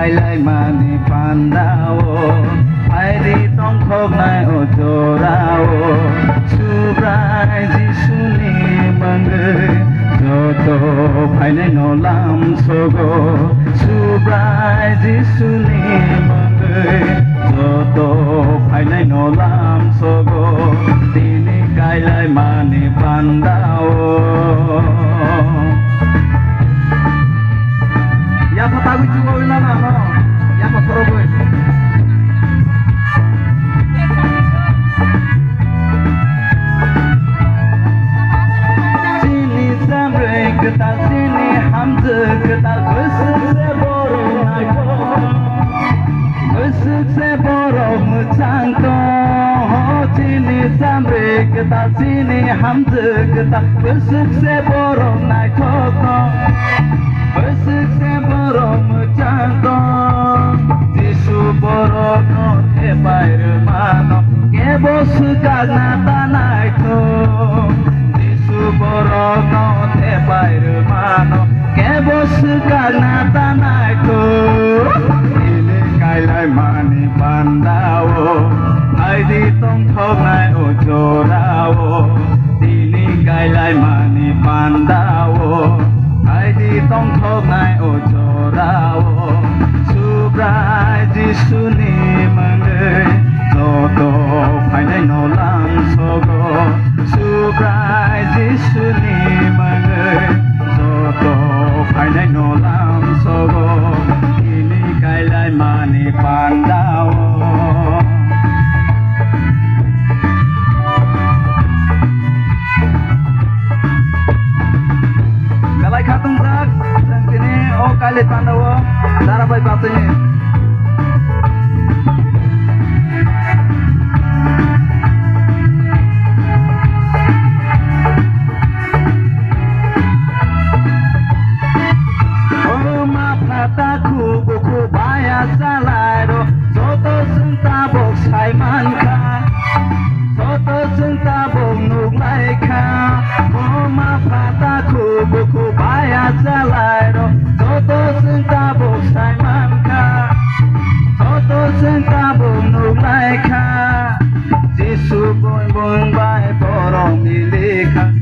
kailai mani pandao airi tong khok nai o jorao subrai jisuni mangai joto phainai no lam sogo subrai jisuni mangai joto phainai no lam sogo tini kailai mani pandao ya patagu juga ulang no ya patorogo sini sampai kita sini hamze kita besuk seboro naiko besuk seboro mucangto sini sampai kita sini hamze kita besuk seboro naiko besuk seboro mucangto jisu boro no tepai remano kebo sukagna tanaiko jisu boro no tepai remano kebo sukagna tanaiko ini kailai mani pandao aidi tong thok nai o jorao ini kailai mani pandao aidi tong thok nai o jorao subrai jisuni mangai joto phainai no lam sogo subrai jisuni mangai joto phainai no lam sogo ini kailai mani pandao galai khatung jak sang tini o kailai pandao darabai batanya buku bayar salado soto sentabok saimanka soto sentabok nuglaika oma pataku buku bayar salado soto sentabok saimanka soto sentabok nuglaika jisu boing boing bai borong milika